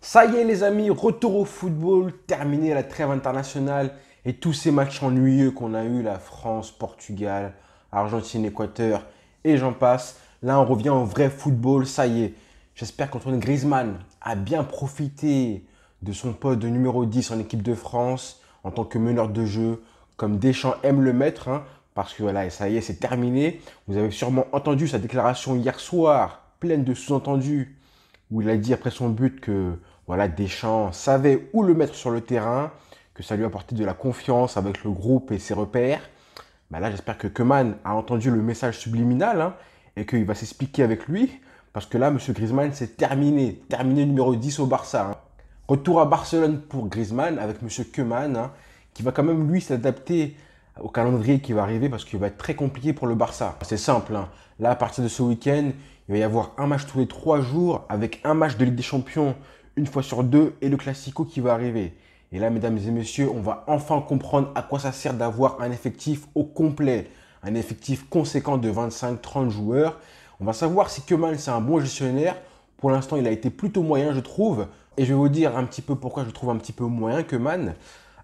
Ça y est les amis, retour au football, terminé la trêve internationale et tous ces matchs ennuyeux qu'on a eu, la France, Portugal, Argentine, Équateur et j'en passe. Là on revient au vrai football, ça y est. J'espère qu'Antoine Griezmann a bien profité de son poste de numéro 10 en équipe de France en tant que meneur de jeu, comme Deschamps aime le mettre, parce que voilà, ça y est, c'est terminé. Vous avez sûrement entendu sa déclaration hier soir, pleine de sous-entendus où il a dit après son but que voilà, Deschamps savait où le mettre sur le terrain, que ça lui apportait de la confiance avec le groupe et ses repères. Bah là, j'espère que Koeman a entendu le message subliminal et qu'il va s'expliquer avec lui. Parce que là, M. Griezmann, c'est terminé. Terminé numéro 10 au Barça. Retour à Barcelone pour Griezmann avec M. Koeman, qui va quand même, lui, s'adapter au calendrier qui va arriver parce qu'il va être très compliqué pour le Barça. C'est simple. Là, à partir de ce week-end, il va y avoir un match tous les 3 jours avec un match de Ligue des Champions une fois sur deux et le Classico qui va arriver. Et là, mesdames et messieurs, on va enfin comprendre à quoi ça sert d'avoir un effectif au complet, un effectif conséquent de 25-30 joueurs. On va savoir si Koeman, c'est un bon gestionnaire. Pour l'instant, il a été plutôt moyen, je trouve. Et je vais vous dire un petit peu pourquoi je trouve un petit peu moyen Koeman.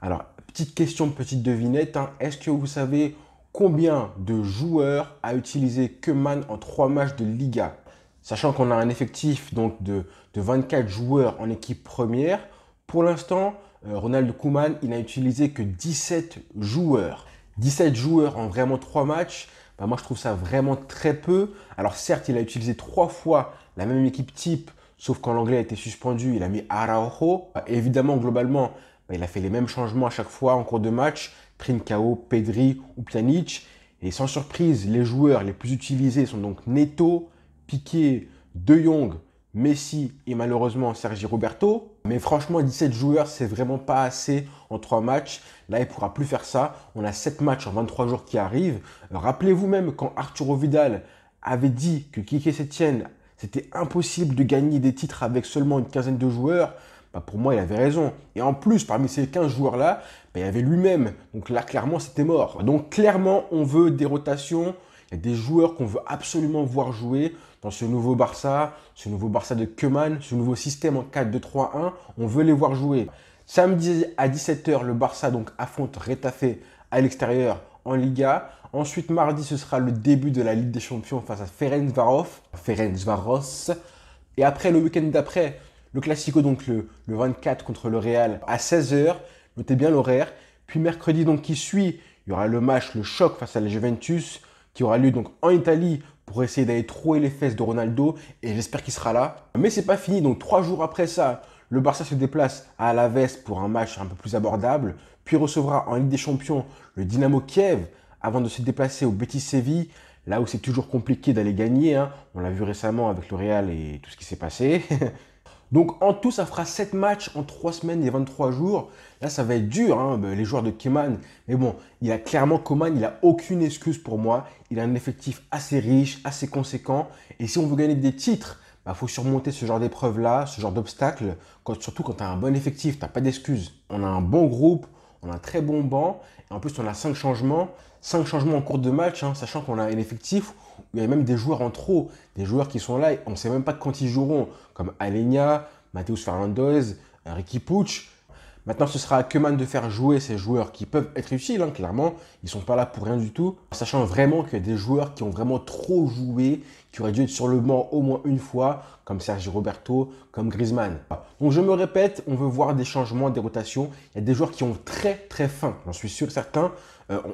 Alors, petite question, petite devinette. Est-ce que vous savez combien de joueurs a utilisé Koeman en 3 matchs de Liga? Sachant qu'on a un effectif donc de 24 joueurs en équipe première. Pour l'instant, Ronald Koeman, il n'a utilisé que 17 joueurs. 17 joueurs en vraiment 3 matchs, bah moi je trouve ça vraiment très peu. Alors certes, il a utilisé 3 fois la même équipe type, sauf quand l'anglais a été suspendu, il a mis Araujo. Évidemment, globalement, bah, il a fait les mêmes changements à chaque fois en cours de match. Trincao, Pedri ou Pjanic. Et sans surprise, les joueurs les plus utilisés sont donc Neto, Piqué, De Jong, Messi et malheureusement Sergi Roberto. Mais franchement, 17 joueurs, c'est vraiment pas assez en 3 matchs. Là, il ne pourra plus faire ça. On a 7 matchs en 23 jours qui arrivent. Rappelez-vous même quand Arturo Vidal avait dit que Quique Setién, c'était impossible de gagner des titres avec seulement une quinzaine de joueurs. Bah pour moi, il avait raison. Et en plus, parmi ces 15 joueurs-là, bah il y avait lui-même. Donc là, clairement, c'était mort. Donc clairement, on veut des rotations. Il y a des joueurs qu'on veut absolument voir jouer dans ce nouveau Barça de Koeman, ce nouveau système en 4-2-3-1. On veut les voir jouer. Samedi à 17h, le Barça donc affronte Retafe à l'extérieur en Liga. Ensuite, mardi, ce sera le début de la Ligue des Champions face à Ferencváros. Et après, le week-end d'après, le Classico, donc le 24 contre le Real à 16h. Notez bien l'horaire. Puis mercredi, donc qui suit, il y aura le match, le choc face à la Juventus qui aura lieu donc en Italie pour essayer d'aller trouer les fesses de Ronaldo et j'espère qu'il sera là. Mais c'est pas fini, donc 3 jours après ça, le Barça se déplace à Alavés pour un match un peu plus abordable, puis recevra en Ligue des Champions le Dynamo Kiev avant de se déplacer au Betis Séville, là où c'est toujours compliqué d'aller gagner. On l'a vu récemment avec le Real et tout ce qui s'est passé. Donc en tout, ça fera 7 matchs en 3 semaines et 23 jours. Là, ça va être dur, les joueurs de Koeman. Mais bon, il a clairement, Koeman, il n'a aucune excuse pour moi. Il a un effectif assez riche, assez conséquent. Et si on veut gagner des titres, il faut surmonter ce genre d'épreuves-là, ce genre d'obstacles. Surtout quand tu as un bon effectif, tu n'as pas d'excuses. On a un bon groupe, on a un très bon banc. Et en plus, on a 5 changements. 5 changements en cours de match, sachant qu'on a un effectif où il y a même des joueurs en trop. Des joueurs qui sont là et on ne sait même pas quand ils joueront. Comme Aleñá, Mateus Fernandes, Riqui Puig. Maintenant, ce sera à Koeman de faire jouer ces joueurs qui peuvent être utiles, clairement. Ils ne sont pas là pour rien du tout. Sachant vraiment qu'il y a des joueurs qui ont vraiment trop joué, qui auraient dû être sur le banc au moins une fois, comme Sergi Roberto, comme Griezmann. Donc je me répète, on veut voir des changements, des rotations. Il y a des joueurs qui ont très très faim, j'en suis sûr certain.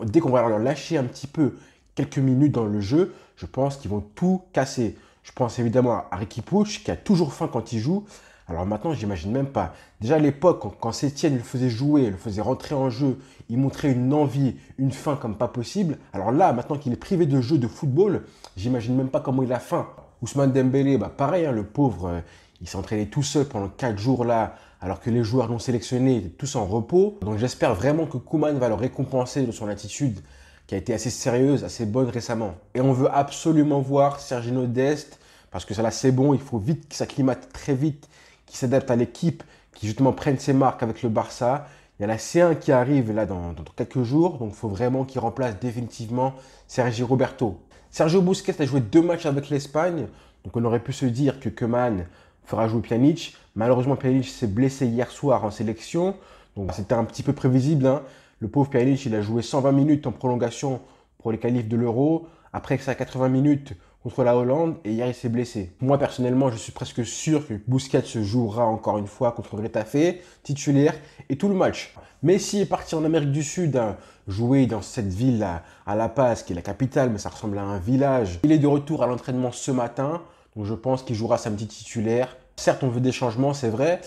Dès qu'on va leur lâcher un petit peu quelques minutes dans le jeu, je pense qu'ils vont tout casser. Je pense évidemment à Riqui Puig qui a toujours faim quand il joue. Alors maintenant, j'imagine même pas. Déjà à l'époque, quand Setién le faisait jouer, le faisait rentrer en jeu, il montrait une envie, une faim comme pas possible. Alors là, maintenant qu'il est privé de jeu de football, j'imagine même pas comment il a faim. Ousmane Dembélé, pareil, le pauvre, il s'est entraîné tout seul pendant 4 jours là, alors que les joueurs non sélectionnés étaient tous en repos. Donc j'espère vraiment que Koeman va le récompenser de son attitude qui a été assez sérieuse, assez bonne récemment. Et on veut absolument voir Sergiño Dest, parce que ça là c'est bon, il faut vite qu'il s'acclimate très vite, qu'il s'adapte à l'équipe, qu'il justement prenne ses marques avec le Barça. Il y a la C1 qui arrive là dans quelques jours, donc il faut vraiment qu'il remplace définitivement Sergi Roberto. Sergio Busquets a joué 2 matchs avec l'Espagne, donc on aurait pu se dire que Koeman fera jouer Pjanic. Malheureusement, Pjanic s'est blessé hier soir en sélection. Donc c'était un petit peu prévisible, hein. Le pauvre Pjanic, il a joué 120 minutes en prolongation pour les qualifs de l'Euro. Après ça, 80 minutes contre la Hollande et hier il s'est blessé. Moi personnellement, je suis presque sûr que Busquets se jouera encore une fois contre Getafe, titulaire et tout le match. Messi est parti en Amérique du Sud, hein, jouer dans cette ville à La Paz, qui est la capitale, mais ça ressemble à un village. Il est de retour à l'entraînement ce matin, donc je pense qu'il jouera samedi titulaire. Certes, on veut des changements, c'est vrai,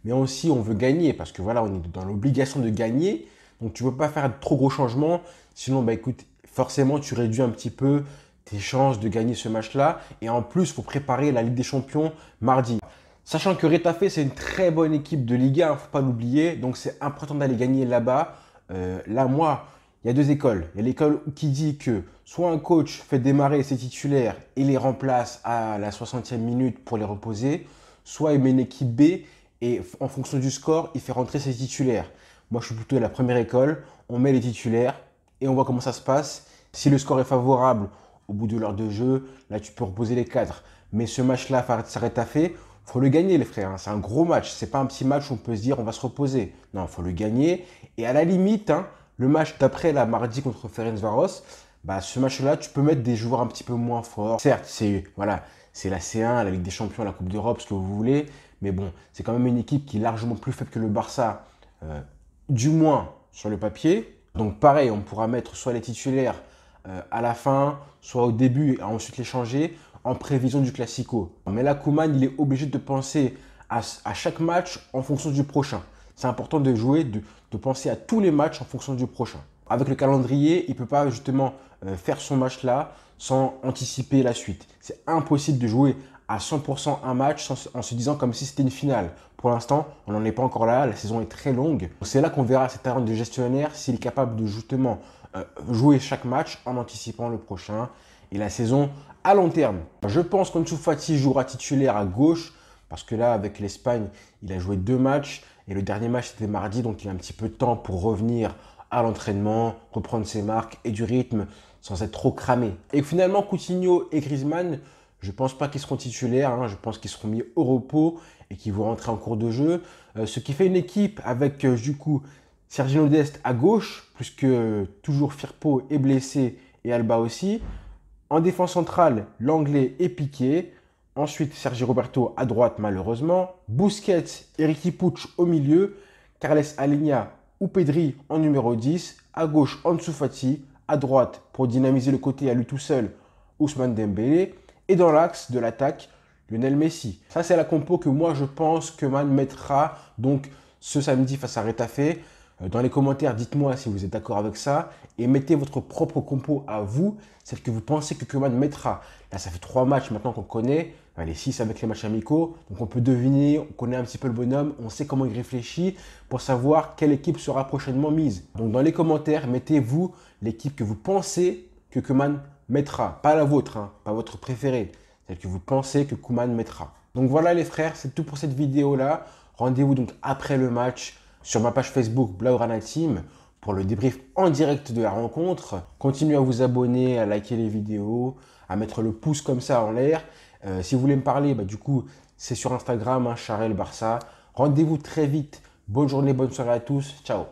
mais aussi on veut gagner parce que voilà, on est dans l'obligation de gagner. Donc tu ne peux pas faire de trop gros changements, sinon bah écoute, forcément tu réduis un petit peu tes chances de gagner ce match-là. Et en plus, il faut préparer la Ligue des Champions mardi. Sachant que Getafe, c'est une très bonne équipe de Ligue 1, il ne faut pas l'oublier. Donc c'est important d'aller gagner là-bas. Là, moi, il y a deux écoles. Il y a l'école qui dit que soit un coach fait démarrer ses titulaires et les remplace à la 60e minute pour les reposer, soit il met une équipe B et en fonction du score, il fait rentrer ses titulaires. Moi, je suis plutôt à la première école. On met les titulaires et on voit comment ça se passe. Si le score est favorable au bout de l'heure de jeu, là, tu peux reposer les cadres. Mais ce match-là, face à Getafe, il faut le gagner, les frères, hein. C'est un gros match. Ce n'est pas un petit match où on peut se dire on va se reposer. Non, il faut le gagner. Et à la limite, hein, le match d'après, la mardi contre Ferencváros, bah, ce match-là, tu peux mettre des joueurs un petit peu moins forts. Certes, voilà, c'est la C1, la Ligue des Champions, la Coupe d'Europe, ce que vous voulez. Mais bon, c'est quand même une équipe qui est largement plus faible que le Barça, du moins sur le papier. Donc pareil, on pourra mettre soit les titulaires à la fin, soit au début et ensuite les changer en prévision du Classico. Mais là, Koeman, il est obligé de penser à chaque match en fonction du prochain. C'est important de jouer, de penser à tous les matchs en fonction du prochain. Avec le calendrier, il ne peut pas justement faire son match là sans anticiper la suite. C'est impossible de jouer à 100% un match en se disant comme si c'était une finale. Pour l'instant, on n'en est pas encore là, la saison est très longue. C'est là qu'on verra cet talent de gestionnaire s'il est capable de justement jouer chaque match en anticipant le prochain et la saison à long terme. Je pense qu'Ansu Fati jouera titulaire à gauche parce que là, avec l'Espagne, il a joué 2 matchs et le dernier match c'était mardi, donc il a un petit peu de temps pour revenir à l'entraînement, reprendre ses marques et du rythme sans être trop cramé. Et finalement, Coutinho et Griezmann, je ne pense pas qu'ils seront titulaires, hein. Je pense qu'ils seront mis au repos et qu'ils vont rentrer en cours de jeu. Ce qui fait une équipe avec du coup Sergio Dest à gauche, puisque toujours Firpo est blessé et Alba aussi. En défense centrale, l'anglais est Piqué. Ensuite, Sergi Roberto à droite, malheureusement. Busquets et Riqui Puig au milieu. Carles Aleñá ou Pedri en numéro 10. À gauche, Ansu Fati. À droite, pour dynamiser le côté à lui tout seul, Ousmane Dembélé. Et dans l'axe de l'attaque, Lionel Messi. Ça, c'est la compo que moi, je pense que Koeman mettra donc ce samedi face à Getafe. Dans les commentaires, dites-moi si vous êtes d'accord avec ça et mettez votre propre compo à vous, celle que vous pensez que Koeman mettra. Là, ça fait 3 matchs maintenant qu'on connaît, les 6 avec les matchs amicaux, donc on peut deviner, on connaît un petit peu le bonhomme, on sait comment il réfléchit pour savoir quelle équipe sera prochainement mise. Donc dans les commentaires, mettez-vous l'équipe que vous pensez que Koeman mettra, pas la vôtre, hein, pas votre préférée, celle que vous pensez que Koeman mettra. Donc voilà les frères, c'est tout pour cette vidéo-là. Rendez-vous donc après le match sur ma page Facebook Blaugrana Team pour le débrief en direct de la rencontre. Continuez à vous abonner, à liker les vidéos, à mettre le pouce comme ça en l'air. Si vous voulez me parler, du coup, c'est sur Instagram, hein, Charel Barça. Rendez-vous très vite. Bonne journée, bonne soirée à tous. Ciao.